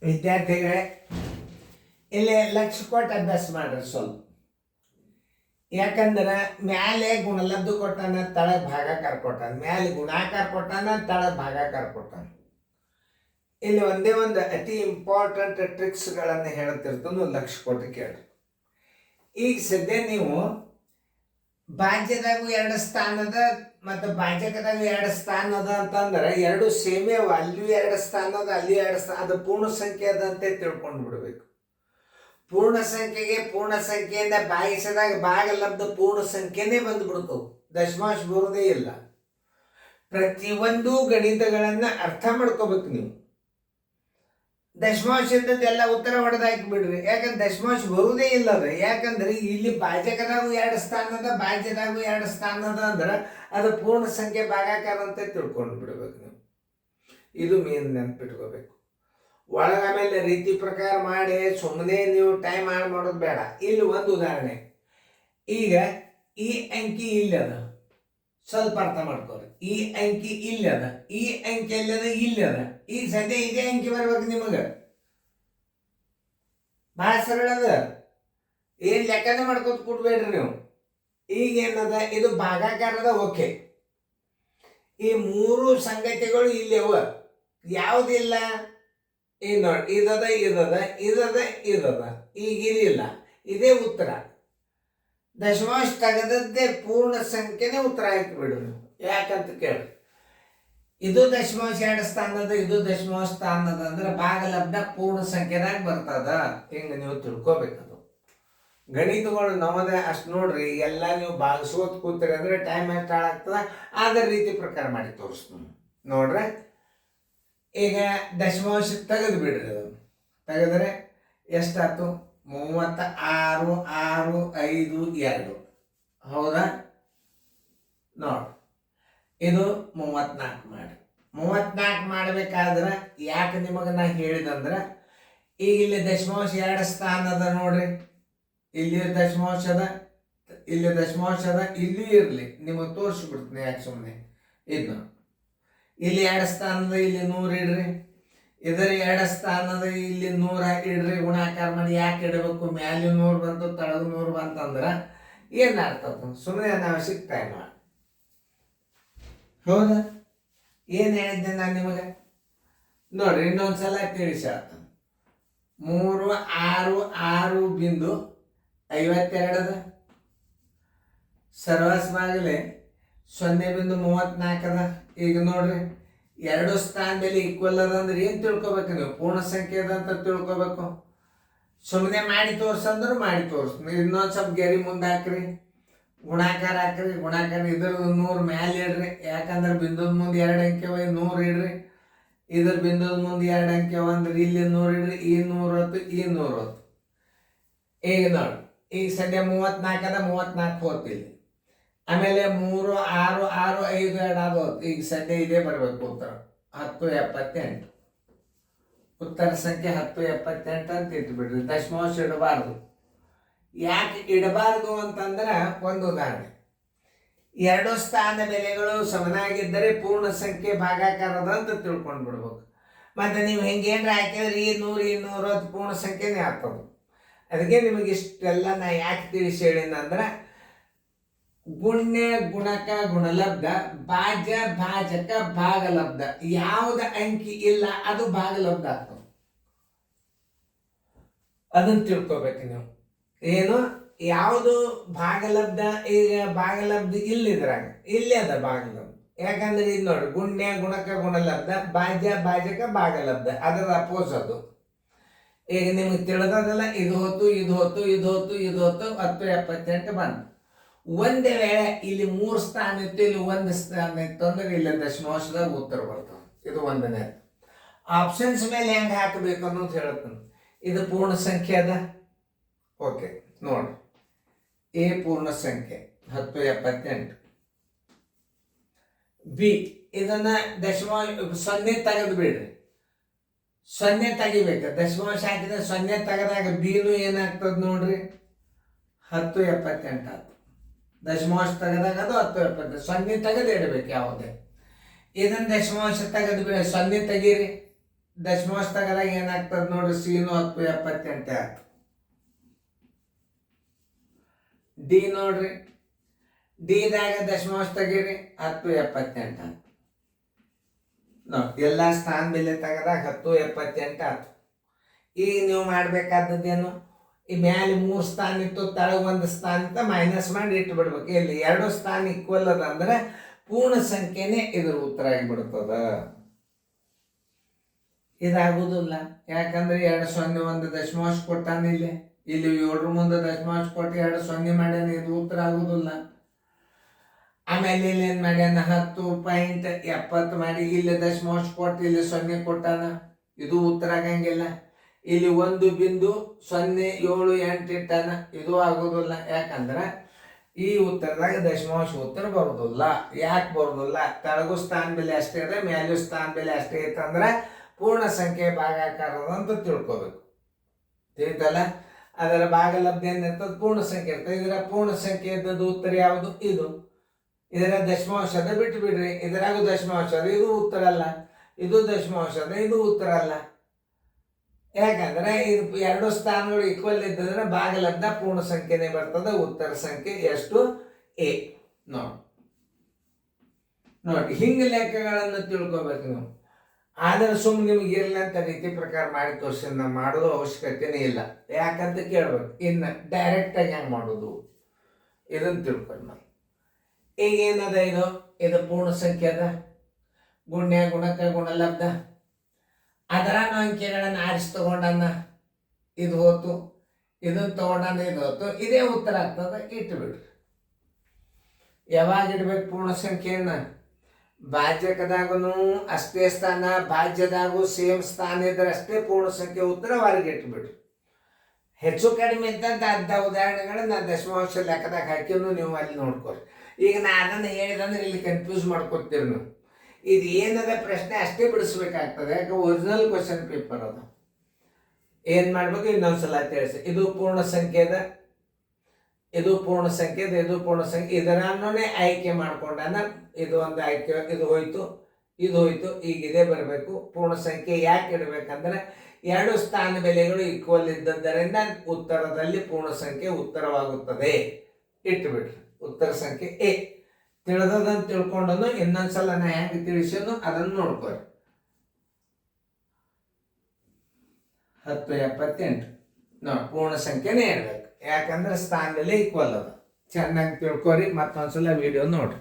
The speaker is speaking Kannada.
ವಿದ್ಯಾರ್ಥಿಗಳೇ, ಇಲ್ಲಿ ಲಕ್ಷ್ಯ ಕೊಟ್ಟು ಅಭ್ಯಾಸ ಮಾಡ್ರಿ ಸ್ವಲ್ಪ. ಯಾಕಂದ್ರೆ ಮ್ಯಾಲೆ ಗುಣಲಬ್ಧ ಕೊಟ್ಟಾನ, ತಳಗ್ ಭಾಗಾಕಾರ ಕೊಟ್ಟಾನ. ಮ್ಯಾಲೆ ಗುಣಾಕಾರ ಕೊಟ್ಟಾನ, ತಳಗ್ ಭಾಗಾಕಾರ ಕೊಟ್ಟಾನ. ಇಲ್ಲಿ ಒಂದೇ ಒಂದು ಅತಿ ಇಂಪಾರ್ಟೆಂಟ್ ಟ್ರಿಕ್ಸ್ಗಳನ್ನು ಹೇಳ್ತಿರ್ತಾನು, ಲಕ್ಷ್ಯ ಕೊಟ್ಟು ಕೇಳ್ರಿ. ಈಗ ಸದ್ಯ ನೀವು ಭಾಜ್ಯದಾಗೂ 2 ಸ್ಥಾನದ ಮತ್ತು ಭಾಜಕದಾಗೂ 2 ಸ್ಥಾನದ ಅಂತಂದ್ರೆ ಎರಡು ಸೇಮೆ ಅವ. ಅಲ್ಲಿಯೂ 2 ಸ್ಥಾನದ, ಅಲ್ಲಿ 2 ಸ್ಥಾನ, ಅದು ಪೂರ್ಣ ಸಂಖ್ಯೆ ಅದಂತೆ ತಿಳ್ಕೊಂಡು ಬಿಡ್ಬೇಕು. ಪೂರ್ಣ ಸಂಖ್ಯೆಗೆ ಪೂರ್ಣ ಸಂಖ್ಯೆಯಿಂದ ಭಾಗಿಸಿದಾಗ ಭಾಗಲಬ್ಧ ಪೂರ್ಣ ಸಂಖ್ಯೆನೇ ಬಂದ್ಬಿಡ್ತವು, ದಶಮಾಂಶ ಬರೋದೇ ಇಲ್ಲ. ಪ್ರತಿಯೊಂದು ಗಣಿತಗಳನ್ನ ಅರ್ಥ ಮಾಡ್ಕೋಬೇಕು ನೀವು. ದಶಮಾಂಶದೆಲ್ಲ ಉತ್ತರ ಹೊಡೆದಾಕಿ ಬಿಡ್ರಿ, ಯಾಕಂದ್ರೆ ದಶಮಾಂಶ ಬರುವುದೇ ಇಲ್ಲ ಅದು. ಯಾಕಂದ್ರೆ ಇಲ್ಲಿ ಭಾಜಕದಾಗೂ 2 ಸ್ಥಾನದ, ಭಾಜ್ಯದಾಗೂ 2 ಸ್ಥಾನದ ಅಂದ್ರೆ ಅದು ಪೂರ್ಣ ಸಂಖ್ಯೆ ಭಾಗಾಕಾರ ಅಂತ ತಿಳ್ಕೊಂಡು ಬಿಡ್ಬೇಕು ನೀವು. ಇದು ಮೇನ್ ನೆನ್ಪಿಟ್ಕೋಬೇಕು. ಒಳಗ ಆಮೇಲೆ ರೀತಿ ಪ್ರಕಾರ ಮಾಡಿ ಸುಮ್ಮನೆ ನೀವು ಟೈಮ್ ಹಾಳು ಮಾಡೋದು ಬೇಡ. ಇಲ್ಲಿ ಒಂದು ಉದಾಹರಣೆ, ಈಗ ಈ ಅಂಕಿ ಇಲ್ಲಿ ಅದ, ಸ್ವಲ್ಪ ಅರ್ಥ ಮಾಡ್ಕೋರಿ. ಈ ಅಂಕಿ ಇಲ್ಲಿ ಅದ, ಈ ಅಂಕಿ ಎಲ್ಲದ ಇಲ್ಲಿ ಅದ. ಈಗ ಸದ್ಯ ಇದೇ ಅಂಕಿ ಬರ್ಬೇಕು ನಿಮಗೆ, ಬಹಳ ಸರಳ ಅದ, ಏನ್ ಲೆಕ್ಕನೇ ಮಾಡ್ಕೋತ ಕೊಡ್ಬೇಡ್ರಿ ನೀವು. ಈಗ ಏನದ, ಇದು ಭಾಗಾಕಾರದ. ಓಕೆ, ಈ 3 ಸಂಗತಿಗಳು ಇಲ್ಲಿ ಅವ, ಯಾವುದಿಲ್ಲ ಈ ನೋಡಿ, ಇದದ ಇದದ ಇದದ ಇದದ, ಈಗ ಇದಿಲ್ಲ, ಇದೇ ಉತ್ತರ. ದಶಮಾಂಶ ತೆಗೆದದ್ದೇ ಪೂರ್ಣ ಸಂಖ್ಯೆನೇ ಉತ್ತರ ಹಾಕಿ ಬಿಡ್ರಿ. ಯಾಕಂತ ಕೇಳಿ, ಇದು ದಶಮಾಂಶ 2 ಸ್ಥಾನದ, ಇದು ದಶಮಾಂಶ ಸ್ಥಾನದ ಅಂದ್ರೆ ಭಾಗಲಬ್ಧ ಪೂರ್ಣ ಸಂಖ್ಯೆದಾಗ ಬರ್ತದ. ಹಿಂಗ ನೀವು ತಿಳ್ಕೊಬೇಕದು. ಗಣಿತಗಳು ನಮ್ಮದೇ ಅಷ್ಟು ನೋಡ್ರಿ. ಎಲ್ಲ ನೀವು ಭಾಗಿಸೋದ್ ಕೂತ್ರಿ ಅಂದ್ರೆ ಟೈಮ್ ಎಷ್ಟು ಹಾಳಾಗ್ತದ, ಅದೇ ರೀತಿ ಪ್ರಕಾರ ಮಾಡಿ ತೋರಿಸ್ತೀನಿ ನೋಡ್ರಿ. ಈಗ ದಶಮಾಂಶ ತೆಗೆದು ಬಿಡ್ರಿ. ಅದು ತೆಗೆದ್ರೆ ಎಷ್ಟಾಯ್ತು? 36, 6, 5, 2. ಹೌದಾ? ನೋಡಿ, ಇದು 34 ಮಾಡಿ. 34 ಮಾಡ್ಬೇಕಾದ್ರೆ ಯಾಕೆ ನಿಮಗೆ ನಾ ಹೇಳಿದಂದ್ರೆ, ಈಗ ಇಲ್ಲಿ ದಶಮಾಂಶ 2 ಸ್ಥಾನದ ನೋಡ್ರಿ, ಇಲ್ಲಿ ದಶಮಾಂಶ ಅದ, ಇಲ್ಲಿ ದಶಮಾಂಶ ಅದ, ಇಲ್ಲಿ ಇರಲಿ, ನಿಮಗೆ ತೋರಿಸ್ಬಿಡ್ತೀನಿ. ಯಾಕೆ ಸುಮ್ಮನೆ ಇದು ಇಲ್ಲಿ 2 ಸ್ಥಾನದ, ಇಲ್ಲಿ 100 ಇಡ್ರಿ. ಇದರ 2 ಸ್ಥಾನದ, ಇಲ್ಲಿ 100 ಇಡ್ರಿ. ಗುಣಾಕಾರ ಮಾಡಿ. ಯಾಕೆ ಇಡಬೇಕು? ಮ್ಯಾಲೆ 100 ಬಂತು, ತಳಗ 100 ಬಂತಂದ್ರೆ ಏನ್ ಅರ್ಥ? ಸುಮ್ಮನೆ ಅನಾವಶ್ಯಕ ಟೈಮ್. ಹೌದಾ? ಏನ್ ಹೇಳಿದ್ದೆ ನಾನು ನಿಮಗೆ? ನೋಡ್ರಿ, ಇನ್ನೊಂದ್ಸಲ ತಿಳಿಸ. 3, 6, 6.52 ಸರ್ವಸ್ವಾಗಲೇ 0.34 ಅದ. ಈಗ ನೋಡ್ರಿ, 2 ಸ್ಥಾನದಲ್ಲಿ ಈಕ್ವಲ್ ಅದ ಅಂದ್ರೆ ಏನ್ ತಿಳ್ಕೊಬೇಕು ನೀವು? ಪೂರ್ಣ ಸಂಖ್ಯೆ ಅದ ಅಂತ ತಿಳ್ಕೊಬೇಕು. ಸುಮ್ಮನೆ ಮಾಡಿ ತೋರ್ಸಂದ್ರು ಮಾಡಿ ತೋರಿಸ್ತೀನಿ. ಇನ್ನೊಂದು ಸ್ವಲ್ಪ ಗೆರಿ ಮುಂದೆ ಹಾಕ್ರಿ, ಗುಣಾಕಾರ ಹಾಕ್ರಿ. ಗುಣಾಕಾರ ಇದ್ರದ್ದು 100 ಮ್ಯಾಲೆ ಇಡ್ರಿ. ಯಾಕಂದ್ರೆ ಬಿಂದುದ ಮುಂದೆ 2 ಅಂಕೆ 100 ಇಡ್ರಿ. ಇದ್ರ ಬಿಂದುದ ಮುಂದೆ 2 ಅಂಕೆ ಅಂದ್ರೆ ಇಲ್ಲಿ 100 ಇಡ್ರಿ. ಈ 110, ಈ 110. ಈಗ ನೋಡಿ, ಈಗ ಸದ್ಯ 34 ಅದ, 34 ಹೋಗ್ತಿಲ್ಲ. ಆಮೇಲೆ 3, 6, 6, 5, 2 ಅದು. ಈಗ ಸದ್ಯ ಇದೇ ಬರಬೇಕು ಉತ್ತರ, 1078. ಉತ್ತರ ಸಂಖ್ಯೆ 1078 ಅಂತ ಇಟ್ಬಿಡ್ರಿ. ದಶಮಾಂಶ ಇಡಬಾರ್ದು. ಯಾಕೆ ಇಡಬಾರ್ದು ಅಂತಂದ್ರೆ, ಒಂದು ಉದಾಹರಣೆ, 2 ಸ್ಥಾನ ಬೆಲೆಗಳು ಸಮನಾಗಿದ್ದರೆ ಪೂರ್ಣ ಸಂಖ್ಯೆ ಭಾಗಾಕಾರದ ಅಂತ ತಿಳ್ಕೊಂಡು ಬಿಡ್ಬೇಕು. ಮತ್ತೆ ನೀವು ಹಿಂಗೇನ್ರ ಹಾಕಿದ್ರೆ ಈ 100, ಈ 110 ಪೂರ್ಣ ಸಂಖ್ಯೆನೇ ಆಗ್ತದೆ. ಅದಕ್ಕೆ ನಿಮಗೆ ಇಷ್ಟೆಲ್ಲ ನಾ ಯಾಕೆ ತಿಳಿಸಿ ಹೇಳಿನ ಅಂದ್ರೆ, ಗುಣ್ಯ, ಗುಣಕ, ಗುಣಲಬ್ಧ, ಭಾಜ್ಯ, ಭಾಜಕ, ಭಾಗಲಬ್ಧ, ಯಾವ್ದ ಅಂಕಿ ಇಲ್ಲ ಅದು ಭಾಗಲಬ್ಧ ಆಗ್ತದೆ. ಅದನ್ನ ತಿಳ್ಕೊಬೇಕು ನೀವು. ಏನು ಯಾವುದು ಭಾಗಲಬ್ಧ? ಈಗ ಭಾಗಲಬ್ಧ ಇಲ್ಲಿದ್ರಾಗ, ಇಲ್ಲೇ ಅದ ಭಾಗಲಬ್ಧ. ಯಾಕಂದ್ರೆ ಇದು ನೋಡಿ, ಗುಣ್ಯ, ಗುಣಕ, ಗುಣಲಬ್ಧ, ಭಾಜ್ಯ, ಭಾಜಕ, ಭಾಗಲಬ್ಧ, ಅದರ ಅಪೋಸ್ ಅದು. ಈಗ ನಿಮ್ಗೆ ತಿಳಿದದಲ್ಲ, ಇದು ಹೊತ್ತು, ಇದು ಹೊತ್ತು, ಇದು ಹೊತ್ತು, ಇದು ಹೊತ್ತು, 1078 ಬಂತು. ಒಂದೇ ವೇಳೆ ಇಲ್ಲಿ 3 ಸ್ಥಾನ ಇತ್ತು, ಇಲ್ಲಿ 1 ಸ್ಥಾನ ಇತ್ತು ಅಂದ್ರೆ ಇಲ್ಲಿ ದಶಮಾಂಶದಾಗ ಉತ್ತರ ಬರ್ತದೆ. ಇದು 1ನೇ. ಆಪ್ಷನ್ಸ್ ಮೇಲೆ ಹೆಂಗೆ ಹಾಕಬೇಕು ಅನ್ನೋದು ಹೇಳ್ತಾನೆ. ಇದು ಪೂರ್ಣ ಸಂಖ್ಯೆ ಅದ. ಓಕೆ, ನೋಡಿ, ಎ ಪೂರ್ಣ ಸಂಖ್ಯೆ 1078. ಬಿ ಇದನ್ನ ದಶಮಾಂಶ 0 ತೆಗೆದು ಬಿಡ್ರಿ. 0 ತೆಗಿಬೇಕು. ದಶಮಾಂಶ ಹಾಕಿದ್ರೆ 0 ತೆಗೆದಾಗ ಬಿನು ಏನಾಗ್ತದೆ ನೋಡ್ರಿ, 1078 ಆಯ್ತು. ದಶಮಾಂಶ ತೆಗೆದಾಗ ಅದು 1070. 0 ತೆಗೆದು ಇಡಬೇಕು ಯಾವುದೇ. ಇದನ್ನ ದಶಮಾಂಶ ತೆಗೆದು 0 ತೆಗೀರಿ, ದಶಮಾಂಶ ತಗದಾಗ ಏನಾಗ್ತದೆ ನೋಡ್ರಿ, ಸಿನು 10 ಆಯ್ತು. ಡಿ ನೋಡ್ರಿ, ಡಿದಾಗ ದಶಮಾಂಶ ತೆಗೀರಿ 10 ಆಯ್ತು. ಎಲ್ಲ ಸ್ಥಾನ ಬೆಲೆ ತೆಗದಾಗ 10 ಆಯ್ತು. ಈಗ ನೀವು ಮಾಡಬೇಕಾದದ್ದೇನು, ಈ ಮ್ಯಾಲೆ 3 ಸ್ಥಾನ ಇತ್ತು, ತಳಗ 1 ಸ್ಥಾನ ಇತ್ತು, ಮೈನಸ್ ಮಾಡಿ ಇಟ್ಟು ಬಿಡ್ಬೇಕು. ಇಲ್ಲಿ 2 ಸ್ಥಾನ ಈಕ್ವಲ್ ಅದ ಅಂದ್ರೆ ಪೂರ್ಣ ಸಂಖ್ಯೆನೇ ಇದ್ರ ಉತ್ತರ ಆಗಿಬಿಡ್ತದ. ಇದಾಗುದಿಲ್ಲ, ಯಾಕಂದ್ರೆ 2 0 1 ದಶಮಾಂಶ ಕೊಟ್ಟಾನ. ಇಲ್ಲಿ 7 ಮುಂದೆ ದಶಮಾಂಶ ಕೊಟ್ಟು 2 0 ಮಾಡ್ಯಾನ, ಇದು ಉತ್ತರ ಆಗುದಿಲ್ಲ. ಆಮೇಲೆ ಇಲ್ಲಿ ಏನ್ ಮಾಡ್ಯಾನ, 10.70 ಮಾಡಿ ಇಲ್ಲಿ ದಶಮಾಂಶ ಕೊಟ್ಟು ಇಲ್ಲಿ 0 ಕೊಟ್ಟಾನ, ಇದು ಉತ್ತರ ಆಗಂಗಿಲ್ಲ. ಇಲ್ಲಿ 1.07 ಇಟ್ಟಾನ, ಇದು ಆಗೋದಿಲ್ಲ. ಯಾಕಂದ್ರೆ ಈ ಉತ್ತರದಾಗ ದಶಮಾಂಶ ಉತ್ತರ ಬರೋದಿಲ್ಲ. ಯಾಕೆ ಬರೋದಿಲ್ಲ, ತಳಗು ಸ್ಥಾನ ಬೆಲೆ ಅಷ್ಟೇ ಇದೆ, ಮ್ಯಾಲೂ ಸ್ಥಾನ ಬೆಲೆ ಅಷ್ಟೇ ಇತ್ತಂದ್ರೆ ಪೂರ್ಣ ಸಂಖ್ಯೆ ಭಾಗಾಕಾರದ ಅಂತ ತಿಳ್ಕೊಬೇಕು. ತಿಳಿತಲ್ಲ, ಅದರ ಭಾಗಲಬ್ಧ ಏನಿರ್ತದೆ, ಪೂರ್ಣ ಸಂಖ್ಯೆ ಇರ್ತದೆ. ಇದರ ಪೂರ್ಣ ಸಂಖ್ಯೆ ಇದ್ದದ್ದು ಉತ್ತರ ಯಾವುದು, ಇದು. ಇದರ ದಶಮಾಂಶದ ಬಿಟ್ಟು ಬಿಡ್ರಿ, ಇದರಾಗೂ ದಶಮಾಂಶ ಅದ, ಇದು ಉತ್ತರ ಅಲ್ಲ. ಇದು ದಶಮಾಂಶ ಅದ, ಇದು ಉತ್ತರ ಅಲ್ಲ. ಯಾಕಂದ್ರೆ ಇದು 2 ಸ್ಥಾನಗಳು ಈಕ್ವಲ್ ಇದ್ದದ್ರೆ ಭಾಗಲಬ್ಧ ಪೂರ್ಣ ಸಂಖ್ಯೆನೇ ಬರ್ತದೆ. ಉತ್ತರ ಸಂಖ್ಯೆ ಎಷ್ಟು, ಎ. ನೋಡಿ ಹಿಂಗ ಲೆಕ್ಕಗಳನ್ನು ತಿಳ್ಕೊಬೇಕು ನೀವು. ಆದ್ರೆ ಸುಮ್ಮನೆ ನಿಮ್ಗೆ ಇರಲಿ ಅಂತ ರೀತಿ ಪ್ರಕಾರ ಮಾಡಿ ತೋರಿಸಿದ ಮಾಡೋದು ಅವಶ್ಯಕತೆನೇ ಇಲ್ಲ. ಯಾಕಂತ ಕೇಳ್ಬೇಕು. ಇನ್ನು ಡೈರೆಕ್ಟಾಗಿ ಹೆಂಗೆ ಮಾಡೋದು ಇದನ್ನು ತಿಳ್ಕೊಂಡು ನಾವು ಈಗ ಏನದ, ಇದು ಪೂರ್ಣ ಸಂಖ್ಯೆ ಅದ, ಗುಣ್ಯ ಗುಣಕ ಗುಣಲಬ್ಧ. ಅದರ ಅಂಕೆಗಳನ್ನು ಆರಿಸಿ ತಗೊಂಡನ್ನ, ಇದು ಹೋತು, ಇದನ್ನು ತಗೊಂಡನ್ನ, ಇದು ಹೋತು, ಇದೇ ಉತ್ತರ ಆಗ್ತದೆ. ಇಟ್ಟು ಬಿಡ್ರಿ. ಯಾವಾಗ ಇಡ್ಬೇಕು ಪೂರ್ಣ ಸಂಖ್ಯೆಯನ್ನ, ಭಾಜ್ಯಕದಾಗೂ ಅಷ್ಟೇ ಸ್ಥಾನ, ಭಾಜ್ಯದಾಗೂ ಸೇಮ್ ಸ್ಥಾನ ಇದ್ರೆ ಅಷ್ಟೇ ಪೂರ್ಣ ಸಂಖ್ಯೆ ಉತ್ತರ ಹೊರಗೆ ಇಟ್ಬಿಡ್ರಿ. ಹೆಚ್ಚು ಕಡಿಮೆ ಅಂತ ಅರ್ಧ ಉದಾಹರಣೆಗಳನ್ನ ದಶಮಾಂಶ ಲೆಕ್ಕದಾಗ ಹಾಕಿನೂ ನೀವು ಅಲ್ಲಿ ನೋಡ್ಕೊರಿ. ಈಗ ನಾ ಅದನ್ನು ಹೇಳಿದಂದ್ರೆ ಇಲ್ಲಿ ಕನ್ಫ್ಯೂಸ್ ಮಾಡ್ಕೊತೀರಿ ನೀವು. ಇದು ಏನದ ಪ್ರಶ್ನೆ ಅಷ್ಟೇ ಬಿಡಿಸ್ಬೇಕಾಗ್ತದೆ. ಯಾಕೆ ಒರಿಜಿನಲ್ ಕ್ವಶನ್ ಪೇಪರ್ ಅದು. ಏನು ಮಾಡ್ಬೇಕು ಇನ್ನೊಂದ್ಸಲ ತಿಳಿಸಿ. ಇದು ಪೂರ್ಣ ಸಂಖ್ಯೆ ಅದ, ಇದು ಪೂರ್ಣ ಸಂಖ್ಯೆ ಅದ, ಇದು ಪೂರ್ಣ ಸಂಖ್ಯೆ. ಇದರನ್ನೇ ಆಯ್ಕೆ ಮಾಡ್ಕೊಂಡಾನ. ಇದು ಒಂದು ಆಯ್ಕೆ, ಇದು ಹೋಯ್ತು, ಇದು ಹೋಯ್ತು. ಈಗ ಇದೇ ಬರಬೇಕು. ಪೂರ್ಣ ಸಂಖ್ಯೆ ಯಾಕೆ ಇಡಬೇಕಂದ್ರೆ 2 ಸ್ಥಾನ ಬೆಲೆಗಳು ಈಕ್ವಲ್ ಇದ್ದದ್ದರಿಂದ ಉತ್ತರದಲ್ಲಿ ಪೂರ್ಣ ಸಂಖ್ಯೆ ಉತ್ತರವಾಗುತ್ತದೆ. ಇಟ್ಟುಬಿಟ್ರಿ. ಉತ್ತರ ಸಂಖ್ಯೆ ಎ. ತಿಳಿದದನ್ನು ತಿಳ್ಕೊಂಡನು. ಇನ್ನೊಂದ್ಸಲ ನಾ ಹೆಂಗೆ ತಿಳಿಸೋನು ಅದನ್ನು ನೋಡ್ಕೊರಿ. 10.78 ನೋಡಿ, ಪೂರ್ಣ ಸಂಖ್ಯೆನೇ ಇರಬೇಕು. ಯಾಕಂದ್ರೆ ಸ್ಥಾನದಲ್ಲಿ ಈಕ್ವಲ್ ಅದ. ಚೆನ್ನಾಗಿ ತಿಳ್ಕೊರಿ. ಮತ್ತೊಂದ್ಸಲ ವಿಡಿಯೋ ನೋಡ್ರಿ.